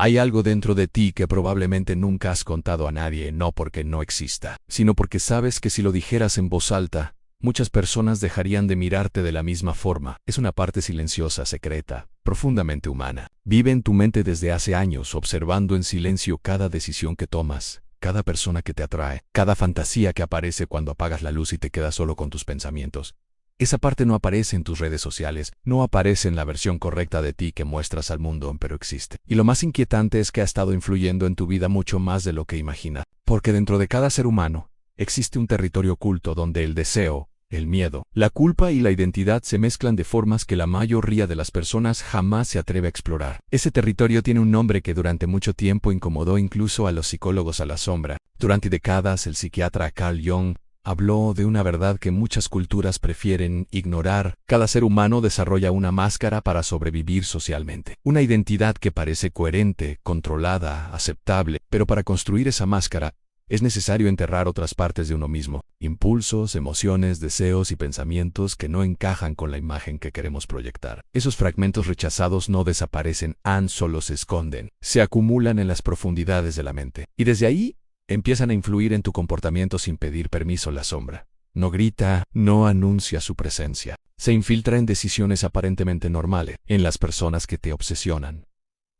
Hay algo dentro de ti que probablemente nunca has contado a nadie, no porque no exista, sino porque sabes que si lo dijeras en voz alta, muchas personas dejarían de mirarte de la misma forma. Es una parte silenciosa, secreta, profundamente humana. Vive en tu mente desde hace años, observando en silencio cada decisión que tomas, cada persona que te atrae, cada fantasía que aparece cuando apagas la luz y te quedas solo con tus pensamientos. Esa parte no aparece en tus redes sociales, no aparece en la versión correcta de ti que muestras al mundo, pero existe. Y lo más inquietante es que ha estado influyendo en tu vida mucho más de lo que imaginas. Porque dentro de cada ser humano, existe un territorio oculto donde el deseo, el miedo, la culpa y la identidad se mezclan de formas que la mayoría de las personas jamás se atreve a explorar. Ese territorio tiene un nombre que durante mucho tiempo incomodó incluso a los psicólogos a la sombra. Durante décadas, el psiquiatra Carl Jung habló de una verdad que muchas culturas prefieren ignorar. Cada ser humano desarrolla una máscara para sobrevivir socialmente. Una identidad que parece coherente, controlada, aceptable, pero para construir esa máscara, es necesario enterrar otras partes de uno mismo, impulsos, emociones, deseos y pensamientos que no encajan con la imagen que queremos proyectar. Esos fragmentos rechazados no desaparecen, solo se esconden, se acumulan en las profundidades de la mente. Y desde ahí, empiezan a influir en tu comportamiento sin pedir permiso. La sombra no grita, no anuncia su presencia. Se infiltra en decisiones aparentemente normales, en las personas que te obsesionan,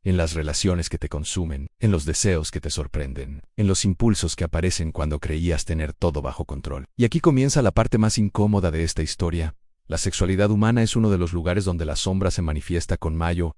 en las relaciones que te consumen, en los deseos que te sorprenden, en los impulsos que aparecen cuando creías tener todo bajo control. Y aquí comienza la parte más incómoda de esta historia. La sexualidad humana es uno de los lugares donde la sombra se manifiesta con mayor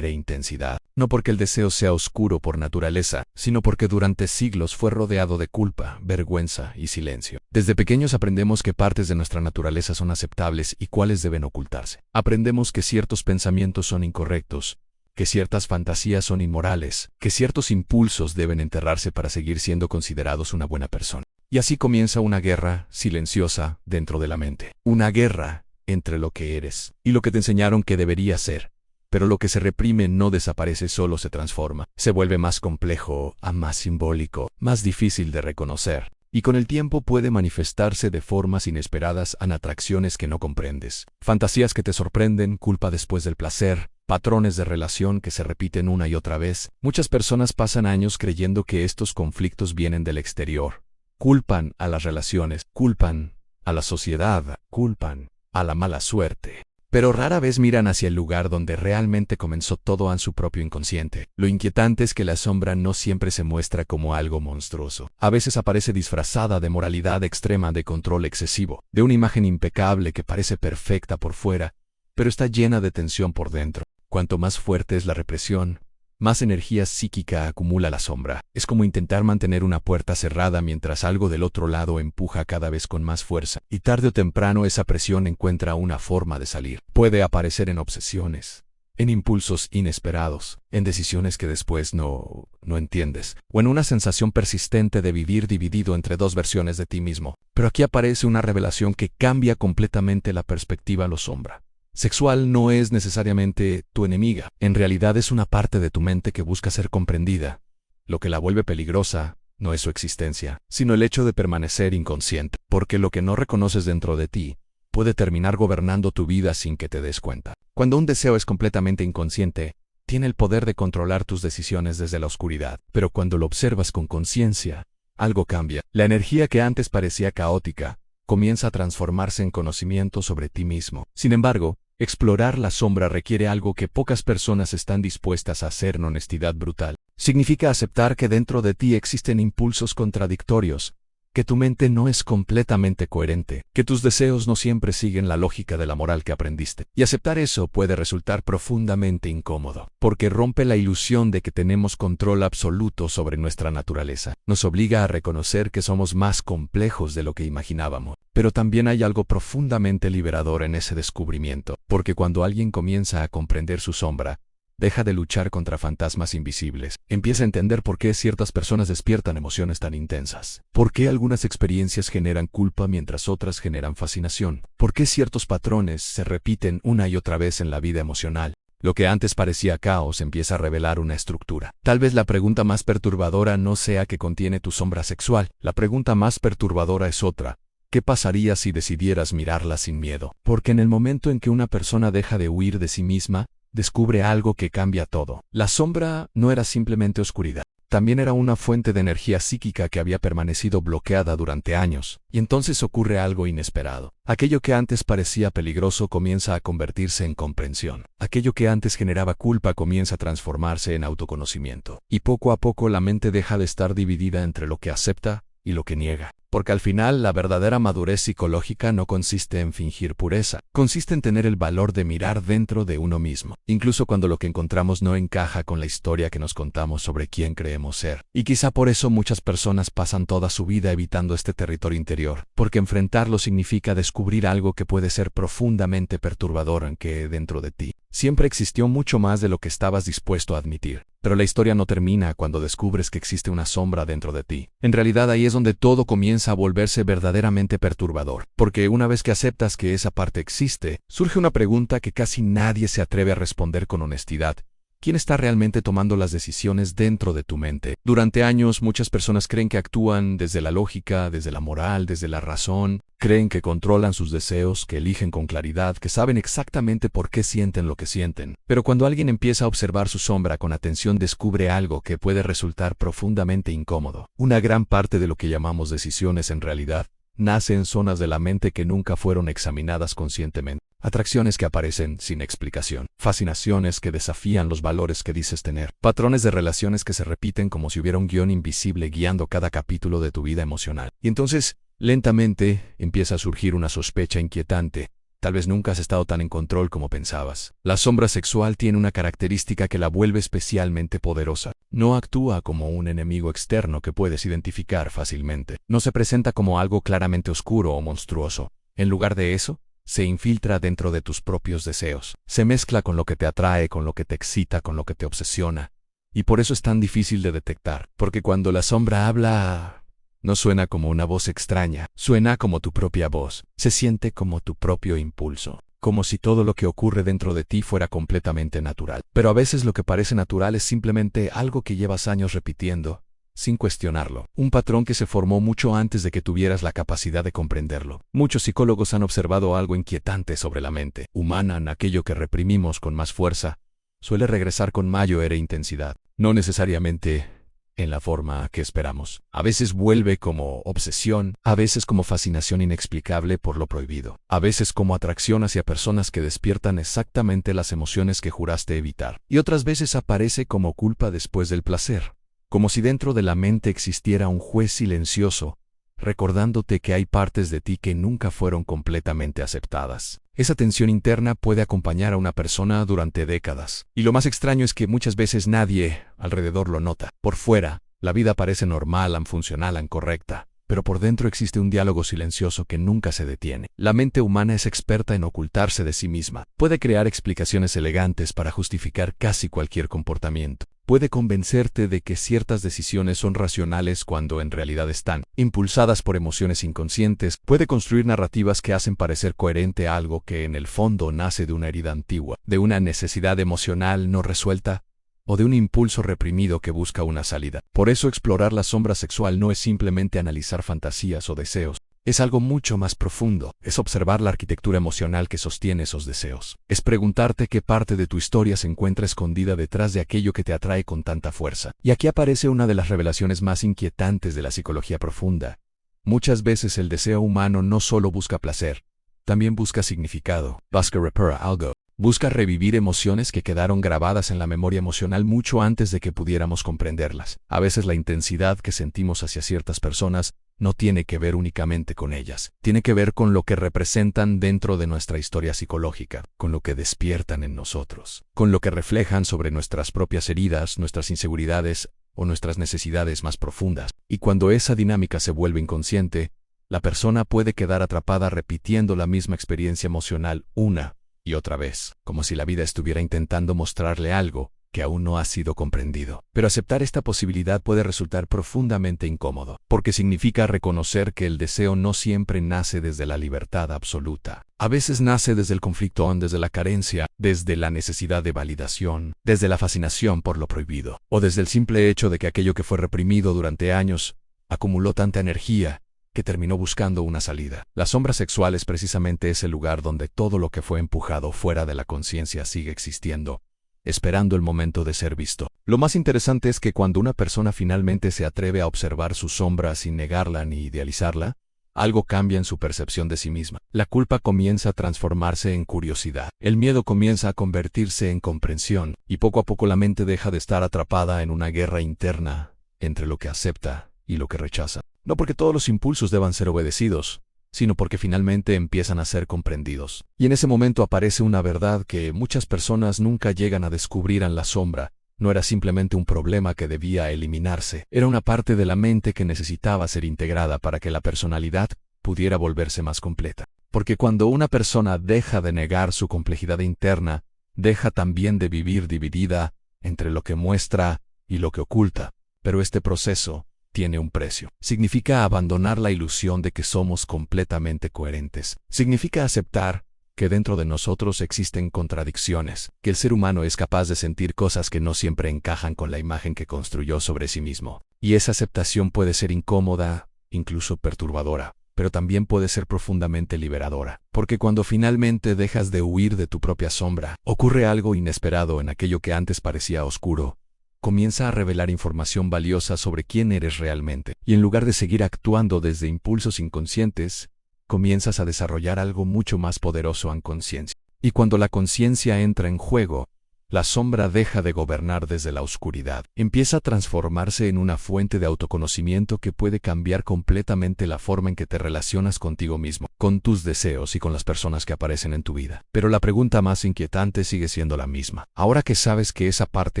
intensidad. No porque el deseo sea oscuro por naturaleza, sino porque durante siglos fue rodeado de culpa, vergüenza y silencio. Desde pequeños aprendemos que partes de nuestra naturaleza son aceptables y cuáles deben ocultarse. Aprendemos que ciertos pensamientos son incorrectos, que ciertas fantasías son inmorales, que ciertos impulsos deben enterrarse para seguir siendo considerados una buena persona. Y así comienza una guerra silenciosa dentro de la mente. Una guerra entre lo que eres y lo que te enseñaron que deberías ser. Pero lo que se reprime no desaparece, solo se transforma. Se vuelve más complejo, más simbólico, más difícil de reconocer. Y con el tiempo puede manifestarse de formas inesperadas en atracciones que no comprendes. Fantasías que te sorprenden, culpa después del placer, patrones de relación que se repiten una y otra vez. Muchas personas pasan años creyendo que estos conflictos vienen del exterior. Culpan a las relaciones, culpan a la sociedad, culpan a la mala suerte. Pero rara vez miran hacia el lugar donde realmente comenzó todo, en su propio inconsciente. Lo inquietante es que la sombra no siempre se muestra como algo monstruoso. A veces aparece disfrazada de moralidad extrema, de control excesivo, de una imagen impecable que parece perfecta por fuera, pero está llena de tensión por dentro. Cuanto más fuerte es la represión, más energía psíquica acumula la sombra. Es como intentar mantener una puerta cerrada mientras algo del otro lado empuja cada vez con más fuerza. Y tarde o temprano esa presión encuentra una forma de salir. Puede aparecer en obsesiones, en impulsos inesperados, en decisiones que después no entiendes, o en una sensación persistente de vivir dividido entre dos versiones de ti mismo. Pero aquí aparece una revelación que cambia completamente la perspectiva. La sombra sexual no es necesariamente tu enemiga. En realidad es una parte de tu mente que busca ser comprendida. Lo que la vuelve peligrosa no es su existencia, sino el hecho de permanecer inconsciente. Porque lo que no reconoces dentro de ti puede terminar gobernando tu vida sin que te des cuenta. Cuando un deseo es completamente inconsciente, tiene el poder de controlar tus decisiones desde la oscuridad. Pero cuando lo observas con conciencia, algo cambia. La energía que antes parecía caótica comienza a transformarse en conocimiento sobre ti mismo. Sin embargo, explorar la sombra requiere algo que pocas personas están dispuestas a hacer en honestidad brutal. Significa aceptar que dentro de ti existen impulsos contradictorios, que tu mente no es completamente coherente, que tus deseos no siempre siguen la lógica de la moral que aprendiste. Y aceptar eso puede resultar profundamente incómodo, porque rompe la ilusión de que tenemos control absoluto sobre nuestra naturaleza. Nos obliga a reconocer que somos más complejos de lo que imaginábamos. Pero también hay algo profundamente liberador en ese descubrimiento, porque cuando alguien comienza a comprender su sombra, deja de luchar contra fantasmas invisibles. Empieza a entender por qué ciertas personas despiertan emociones tan intensas. Por qué algunas experiencias generan culpa mientras otras generan fascinación. Por qué ciertos patrones se repiten una y otra vez en la vida emocional. Lo que antes parecía caos empieza a revelar una estructura. Tal vez la pregunta más perturbadora no sea qué contiene tu sombra sexual. La pregunta más perturbadora es otra. ¿Qué pasaría si decidieras mirarla sin miedo? Porque en el momento en que una persona deja de huir de sí misma, descubre algo que cambia todo. La sombra no era simplemente oscuridad. También era una fuente de energía psíquica que había permanecido bloqueada durante años. Y entonces ocurre algo inesperado. Aquello que antes parecía peligroso comienza a convertirse en comprensión. Aquello que antes generaba culpa comienza a transformarse en autoconocimiento. Y poco a poco la mente deja de estar dividida entre lo que acepta y lo que niega. Porque al final la verdadera madurez psicológica no consiste en fingir pureza, consiste en tener el valor de mirar dentro de uno mismo, incluso cuando lo que encontramos no encaja con la historia que nos contamos sobre quién creemos ser. Y quizá por eso muchas personas pasan toda su vida evitando este territorio interior, porque enfrentarlo significa descubrir algo que puede ser profundamente perturbador aunque dentro de ti siempre existió mucho más de lo que estabas dispuesto a admitir. Pero la historia no termina cuando descubres que existe una sombra dentro de ti. En realidad ahí es donde todo comienza a volverse verdaderamente perturbador, porque una vez que aceptas que esa parte existe, surge una pregunta que casi nadie se atreve a responder con honestidad. ¿Quién está realmente tomando las decisiones dentro de tu mente? Durante años, muchas personas creen que actúan desde la lógica, desde la moral, desde la razón. Creen que controlan sus deseos, que eligen con claridad, que saben exactamente por qué sienten lo que sienten. Pero cuando alguien empieza a observar su sombra con atención, descubre algo que puede resultar profundamente incómodo. Una gran parte de lo que llamamos decisiones en realidad nace en zonas de la mente que nunca fueron examinadas conscientemente. Atracciones que aparecen sin explicación, fascinaciones que desafían los valores que dices tener, patrones de relaciones que se repiten como si hubiera un guión invisible guiando cada capítulo de tu vida emocional. Y entonces, lentamente, empieza a surgir una sospecha inquietante. Tal vez nunca has estado tan en control como pensabas. La sombra sexual tiene una característica que la vuelve especialmente poderosa. No actúa como un enemigo externo que puedes identificar fácilmente. No se presenta como algo claramente oscuro o monstruoso. En lugar de eso, se infiltra dentro de tus propios deseos. Se mezcla con lo que te atrae, con lo que te excita, con lo que te obsesiona. Y por eso es tan difícil de detectar. Porque cuando la sombra habla, no suena como una voz extraña, suena como tu propia voz. Se siente como tu propio impulso. Como si todo lo que ocurre dentro de ti fuera completamente natural. Pero a veces lo que parece natural es simplemente algo que llevas años repitiendo, sin cuestionarlo. Un patrón que se formó mucho antes de que tuvieras la capacidad de comprenderlo. Muchos psicólogos han observado algo inquietante sobre la mente humana. Aquello que reprimimos con más fuerza suele regresar con mayor intensidad. No necesariamente en la forma que esperamos. A veces vuelve como obsesión, a veces como fascinación inexplicable por lo prohibido, a veces como atracción hacia personas que despiertan exactamente las emociones que juraste evitar, y otras veces aparece como culpa después del placer, como si dentro de la mente existiera un juez silencioso, recordándote que hay partes de ti que nunca fueron completamente aceptadas. Esa tensión interna puede acompañar a una persona durante décadas. Y lo más extraño es que muchas veces nadie alrededor lo nota. Por fuera, la vida parece normal, funcional, correcta. Pero por dentro existe un diálogo silencioso que nunca se detiene. La mente humana es experta en ocultarse de sí misma. Puede crear explicaciones elegantes para justificar casi cualquier comportamiento. Puede convencerte de que ciertas decisiones son racionales cuando en realidad están impulsadas por emociones inconscientes. Puede construir narrativas que hacen parecer coherente algo que en el fondo nace de una herida antigua, de una necesidad emocional no resuelta, o de un impulso reprimido que busca una salida. Por eso explorar la sombra sexual no es simplemente analizar fantasías o deseos. Es algo mucho más profundo. Es observar la arquitectura emocional que sostiene esos deseos. Es preguntarte qué parte de tu historia se encuentra escondida detrás de aquello que te atrae con tanta fuerza. Y aquí aparece una de las revelaciones más inquietantes de la psicología profunda. Muchas veces el deseo humano no solo busca placer, también busca significado. Busca reparar algo. Busca revivir emociones que quedaron grabadas en la memoria emocional mucho antes de que pudiéramos comprenderlas. A veces la intensidad que sentimos hacia ciertas personas no tiene que ver únicamente con ellas. Tiene que ver con lo que representan dentro de nuestra historia psicológica, con lo que despiertan en nosotros, con lo que reflejan sobre nuestras propias heridas, nuestras inseguridades o nuestras necesidades más profundas. Y cuando esa dinámica se vuelve inconsciente, la persona puede quedar atrapada repitiendo la misma experiencia emocional una y otra vez, como si la vida estuviera intentando mostrarle algo que aún no ha sido comprendido. Pero aceptar esta posibilidad puede resultar profundamente incómodo, porque significa reconocer que el deseo no siempre nace desde la libertad absoluta. A veces nace desde el conflicto, desde la carencia, desde la necesidad de validación, desde la fascinación por lo prohibido, o desde el simple hecho de que aquello que fue reprimido durante años acumuló tanta energía que terminó buscando una salida. La sombra sexual es precisamente ese lugar donde todo lo que fue empujado fuera de la conciencia sigue existiendo, esperando el momento de ser visto. Lo más interesante es que cuando una persona finalmente se atreve a observar su sombra sin negarla ni idealizarla, algo cambia en su percepción de sí misma. La culpa comienza a transformarse en curiosidad. El miedo comienza a convertirse en comprensión, y poco a poco la mente deja de estar atrapada en una guerra interna entre lo que acepta y lo que rechaza. No porque todos los impulsos deban ser obedecidos, sino porque finalmente empiezan a ser comprendidos. Y en ese momento aparece una verdad que muchas personas nunca llegan a descubrir en la sombra. No era simplemente un problema que debía eliminarse, era una parte de la mente que necesitaba ser integrada para que la personalidad pudiera volverse más completa. Porque cuando una persona deja de negar su complejidad interna, deja también de vivir dividida entre lo que muestra y lo que oculta. Pero este proceso tiene un precio. Significa abandonar la ilusión de que somos completamente coherentes. Significa aceptar que dentro de nosotros existen contradicciones, que el ser humano es capaz de sentir cosas que no siempre encajan con la imagen que construyó sobre sí mismo. Y esa aceptación puede ser incómoda, incluso perturbadora, pero también puede ser profundamente liberadora. Porque cuando finalmente dejas de huir de tu propia sombra, ocurre algo inesperado en aquello que antes parecía oscuro. Comienza a revelar información valiosa sobre quién eres realmente. Y en lugar de seguir actuando desde impulsos inconscientes, comienzas a desarrollar algo mucho más poderoso en conciencia. Y cuando la conciencia entra en juego, la sombra deja de gobernar desde la oscuridad. Empieza a transformarse en una fuente de autoconocimiento que puede cambiar completamente la forma en que te relacionas contigo mismo, con tus deseos y con las personas que aparecen en tu vida. Pero la pregunta más inquietante sigue siendo la misma. Ahora que sabes que esa parte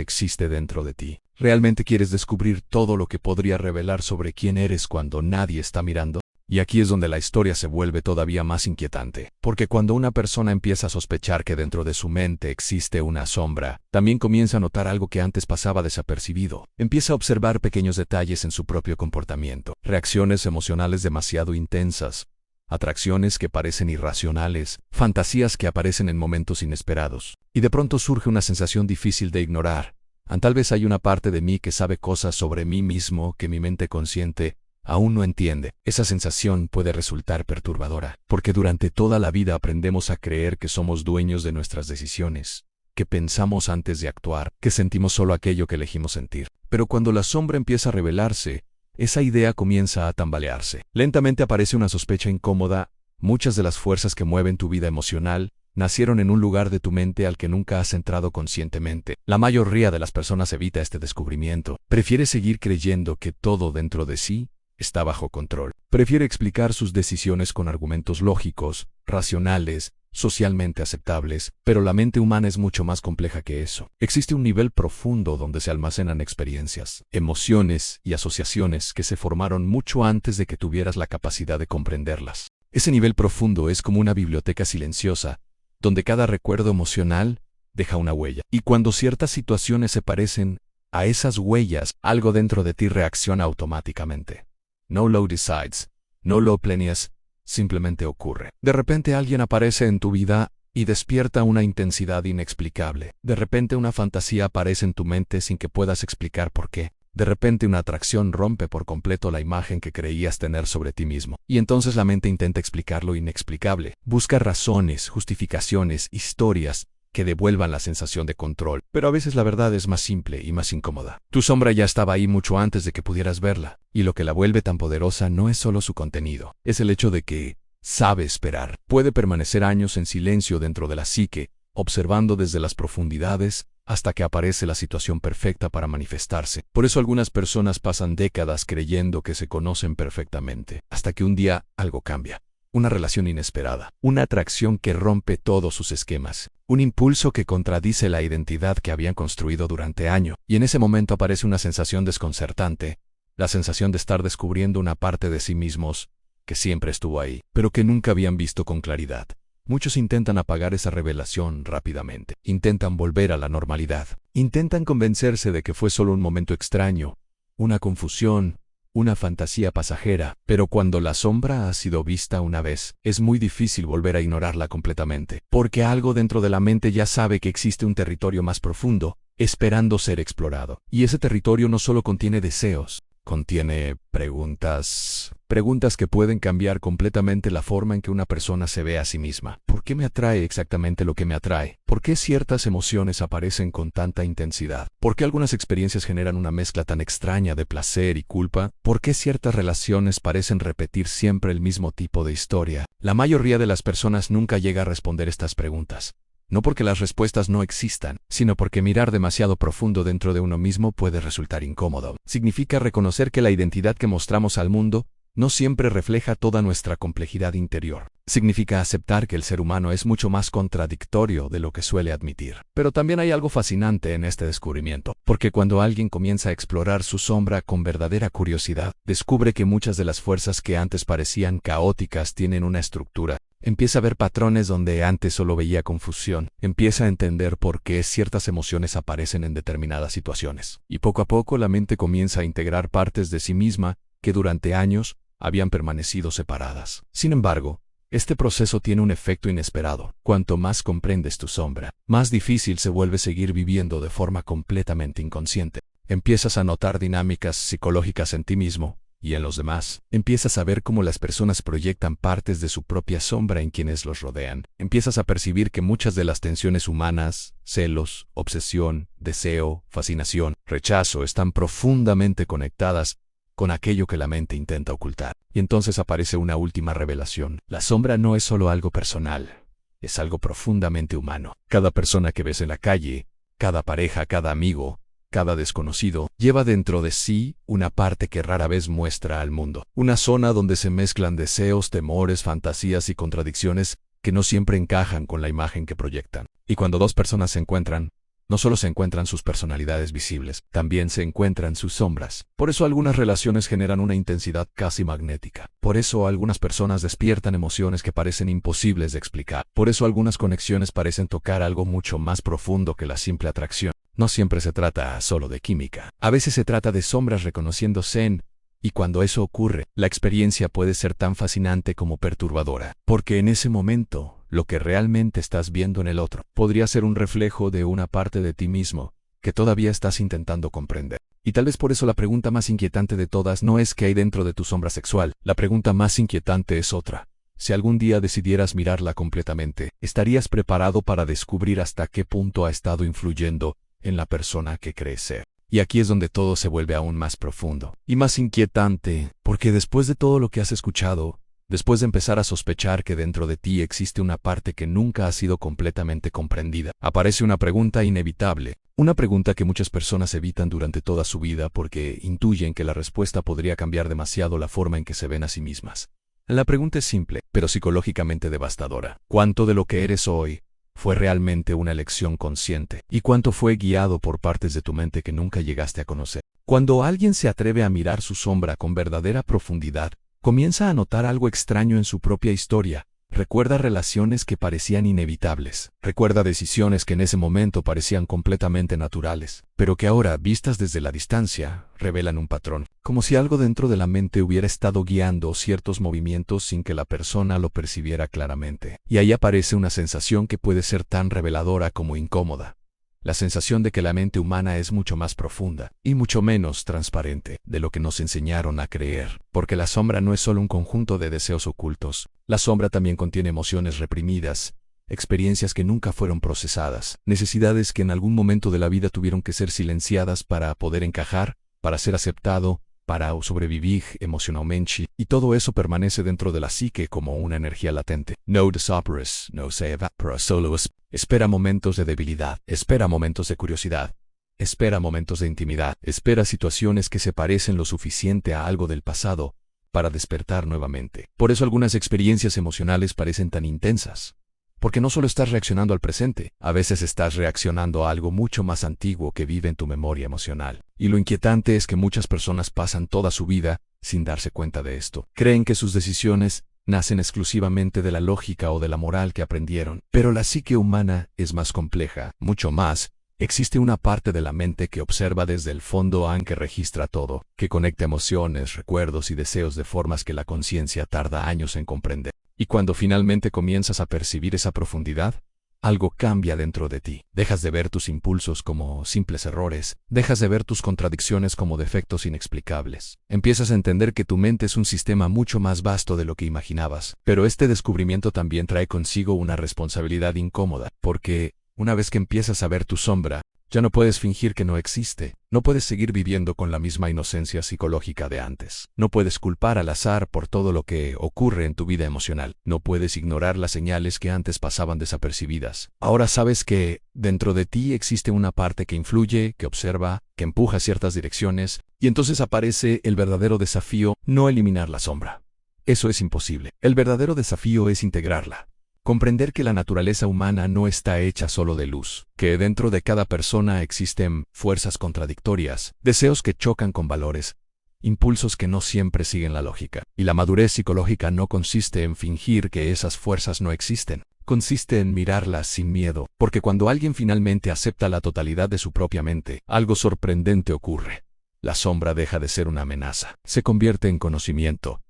existe dentro de ti, ¿realmente quieres descubrir todo lo que podría revelar sobre quién eres cuando nadie está mirando? Y aquí es donde la historia se vuelve todavía más inquietante, porque cuando una persona empieza a sospechar que dentro de su mente existe una sombra, también comienza a notar algo que antes pasaba desapercibido. Empieza a observar pequeños detalles en su propio comportamiento, reacciones emocionales demasiado intensas, atracciones que parecen irracionales, fantasías que aparecen en momentos inesperados. Y de pronto surge una sensación difícil de ignorar. Tal vez hay una parte de mí que sabe cosas sobre mí mismo que mi mente consciente aún no entiende. Esa sensación puede resultar perturbadora, porque durante toda la vida aprendemos a creer que somos dueños de nuestras decisiones, que pensamos antes de actuar, que sentimos solo aquello que elegimos sentir. Pero cuando la sombra empieza a revelarse, esa idea comienza a tambalearse. Lentamente aparece una sospecha incómoda. Muchas de las fuerzas que mueven tu vida emocional nacieron en un lugar de tu mente al que nunca has entrado conscientemente. La mayoría de las personas evita este descubrimiento. Prefiere seguir creyendo que todo dentro de sí está bajo control. Prefiere explicar sus decisiones con argumentos lógicos, racionales, socialmente aceptables, pero la mente humana es mucho más compleja que eso. Existe un nivel profundo donde se almacenan experiencias, emociones y asociaciones que se formaron mucho antes de que tuvieras la capacidad de comprenderlas. Ese nivel profundo es como una biblioteca silenciosa, donde cada recuerdo emocional deja una huella. Y cuando ciertas situaciones se parecen a esas huellas, algo dentro de ti reacciona automáticamente. No lo decides, no lo planeas, simplemente ocurre. De repente alguien aparece en tu vida y despierta una intensidad inexplicable. De repente una fantasía aparece en tu mente sin que puedas explicar por qué. De repente una atracción rompe por completo la imagen que creías tener sobre ti mismo. Y entonces la mente intenta explicar lo inexplicable. Busca razones, justificaciones, historias que devuelvan la sensación de control. Pero a veces la verdad es más simple y más incómoda. Tu sombra ya estaba ahí mucho antes de que pudieras verla. Y lo que la vuelve tan poderosa no es solo su contenido. Es el hecho de que sabe esperar. Puede permanecer años en silencio dentro de la psique, observando desde las profundidades hasta que aparece la situación perfecta para manifestarse. Por eso algunas personas pasan décadas creyendo que se conocen perfectamente, hasta que un día algo cambia. Una relación inesperada, una atracción que rompe todos sus esquemas, un impulso que contradice la identidad que habían construido durante años, y en ese momento aparece una sensación desconcertante, la sensación de estar descubriendo una parte de sí mismos que siempre estuvo ahí, pero que nunca habían visto con claridad. Muchos intentan apagar esa revelación rápidamente, intentan volver a la normalidad, intentan convencerse de que fue solo un momento extraño, una confusión, una fantasía pasajera, pero cuando la sombra ha sido vista una vez, es muy difícil volver a ignorarla completamente, porque algo dentro de la mente ya sabe que existe un territorio más profundo, esperando ser explorado. Y ese territorio no solo contiene deseos, contiene preguntas. Preguntas que pueden cambiar completamente la forma en que una persona se ve a sí misma. ¿Por qué me atrae exactamente lo que me atrae? ¿Por qué ciertas emociones aparecen con tanta intensidad? ¿Por qué algunas experiencias generan una mezcla tan extraña de placer y culpa? ¿Por qué ciertas relaciones parecen repetir siempre el mismo tipo de historia? La mayoría de las personas nunca llega a responder estas preguntas. No porque las respuestas no existan, sino porque mirar demasiado profundo dentro de uno mismo puede resultar incómodo. Significa reconocer que la identidad que mostramos al mundo no siempre refleja toda nuestra complejidad interior. Significa aceptar que el ser humano es mucho más contradictorio de lo que suele admitir. Pero también hay algo fascinante en este descubrimiento, porque cuando alguien comienza a explorar su sombra con verdadera curiosidad, descubre que muchas de las fuerzas que antes parecían caóticas tienen una estructura. Empieza a ver patrones donde antes solo veía confusión. Empieza a entender por qué ciertas emociones aparecen en determinadas situaciones. Y poco a poco la mente comienza a integrar partes de sí misma que durante años habían permanecido separadas. Sin embargo, este proceso tiene un efecto inesperado. Cuanto más comprendes tu sombra, más difícil se vuelve seguir viviendo de forma completamente inconsciente. Empiezas a notar dinámicas psicológicas en ti mismo y en los demás. Empiezas a ver cómo las personas proyectan partes de su propia sombra en quienes los rodean. Empiezas a percibir que muchas de las tensiones humanas, celos, obsesión, deseo, fascinación, rechazo, están profundamente conectadas con aquello que la mente intenta ocultar. Y entonces aparece una última revelación. La sombra no es solo algo personal, es algo profundamente humano. Cada persona que ves en la calle, cada pareja, cada amigo, cada desconocido, lleva dentro de sí una parte que rara vez muestra al mundo. Una zona donde se mezclan deseos, temores, fantasías y contradicciones que no siempre encajan con la imagen que proyectan. Y cuando dos personas se encuentran, no solo se encuentran sus personalidades visibles, también se encuentran sus sombras. Por eso algunas relaciones generan una intensidad casi magnética. Por eso algunas personas despiertan emociones que parecen imposibles de explicar. Por eso algunas conexiones parecen tocar algo mucho más profundo que la simple atracción. No siempre se trata solo de química. A veces se trata de sombras reconociéndose en, y cuando eso ocurre, la experiencia puede ser tan fascinante como perturbadora. Porque en ese momento, lo que realmente estás viendo en el otro podría ser un reflejo de una parte de ti mismo que todavía estás intentando comprender. Y tal vez por eso la pregunta más inquietante de todas no es qué hay dentro de tu sombra sexual. La pregunta más inquietante es otra. Si algún día decidieras mirarla completamente, ¿estarías preparado para descubrir hasta qué punto ha estado influyendo en la persona que crees ser? Y aquí es donde todo se vuelve aún más profundo y más inquietante, porque después de todo lo que has escuchado, después de empezar a sospechar que dentro de ti existe una parte que nunca ha sido completamente comprendida, aparece una pregunta inevitable, una pregunta que muchas personas evitan durante toda su vida porque intuyen que la respuesta podría cambiar demasiado la forma en que se ven a sí mismas. La pregunta es simple, pero psicológicamente devastadora. ¿Cuánto de lo que eres hoy fue realmente una elección consciente? ¿Y cuánto fue guiado por partes de tu mente que nunca llegaste a conocer? Cuando alguien se atreve a mirar su sombra con verdadera profundidad, comienza a notar algo extraño en su propia historia. Recuerda relaciones que parecían inevitables. Recuerda decisiones que en ese momento parecían completamente naturales, pero que ahora, vistas desde la distancia, revelan un patrón. Como si algo dentro de la mente hubiera estado guiando ciertos movimientos sin que la persona lo percibiera claramente. Y ahí aparece una sensación que puede ser tan reveladora como incómoda. La sensación de que la mente humana es mucho más profunda y mucho menos transparente de lo que nos enseñaron a creer, porque la sombra no es solo un conjunto de deseos ocultos. La sombra también contiene emociones reprimidas, experiencias que nunca fueron procesadas, necesidades que en algún momento de la vida tuvieron que ser silenciadas para poder encajar, para ser aceptado, para sobrevivir emocionalmente, y todo eso permanece dentro de la psique como una energía latente. No desaparece, no se evapora, solo espera momentos de debilidad, espera momentos de curiosidad, espera momentos de intimidad, espera situaciones que se parecen lo suficiente a algo del pasado para despertar nuevamente. Por eso algunas experiencias emocionales parecen tan intensas. Porque no solo estás reaccionando al presente, a veces estás reaccionando a algo mucho más antiguo que vive en tu memoria emocional. Y lo inquietante es que muchas personas pasan toda su vida sin darse cuenta de esto. Creen que sus decisiones nacen exclusivamente de la lógica o de la moral que aprendieron. Pero la psique humana es más compleja, mucho más. Existe una parte de la mente que observa desde el fondo que registra todo, que conecta emociones, recuerdos y deseos de formas que la conciencia tarda años en comprender. Y cuando finalmente comienzas a percibir esa profundidad, algo cambia dentro de ti. Dejas de ver tus impulsos como simples errores, dejas de ver tus contradicciones como defectos inexplicables. Empiezas a entender que tu mente es un sistema mucho más vasto de lo que imaginabas. Pero este descubrimiento también trae consigo una responsabilidad incómoda, porque una vez que empiezas a ver tu sombra, ya no puedes fingir que no existe. No puedes seguir viviendo con la misma inocencia psicológica de antes. No puedes culpar al azar por todo lo que ocurre en tu vida emocional. No puedes ignorar las señales que antes pasaban desapercibidas. Ahora sabes que dentro de ti existe una parte que influye, que observa, que empuja ciertas direcciones, y entonces aparece el verdadero desafío: no eliminar la sombra. Eso es imposible. El verdadero desafío es integrarla. Comprender que la naturaleza humana no está hecha solo de luz, que dentro de cada persona existen fuerzas contradictorias, deseos que chocan con valores, impulsos que no siempre siguen la lógica. Y la madurez psicológica no consiste en fingir que esas fuerzas no existen. Consiste en mirarlas sin miedo, porque cuando alguien finalmente acepta la totalidad de su propia mente, algo sorprendente ocurre. La sombra deja de ser una amenaza, se convierte en conocimiento.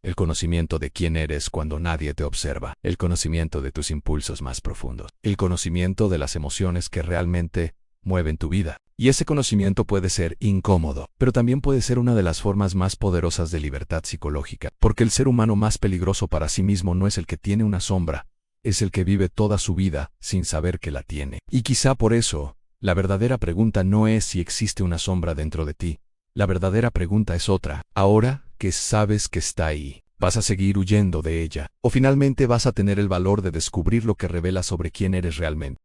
El conocimiento de quién eres cuando nadie te observa, el conocimiento de tus impulsos más profundos, el conocimiento de las emociones que realmente mueven tu vida. Y ese conocimiento puede ser incómodo, pero también puede ser una de las formas más poderosas de libertad psicológica, porque el ser humano más peligroso para sí mismo no es el que tiene una sombra, es el que vive toda su vida sin saber que la tiene. Y quizá por eso, la verdadera pregunta no es si existe una sombra dentro de ti. La verdadera pregunta es otra. Ahora que sabes que está ahí, ¿vas a seguir huyendo de ella? ¿O finalmente vas a tener el valor de descubrir lo que revela sobre quién eres realmente?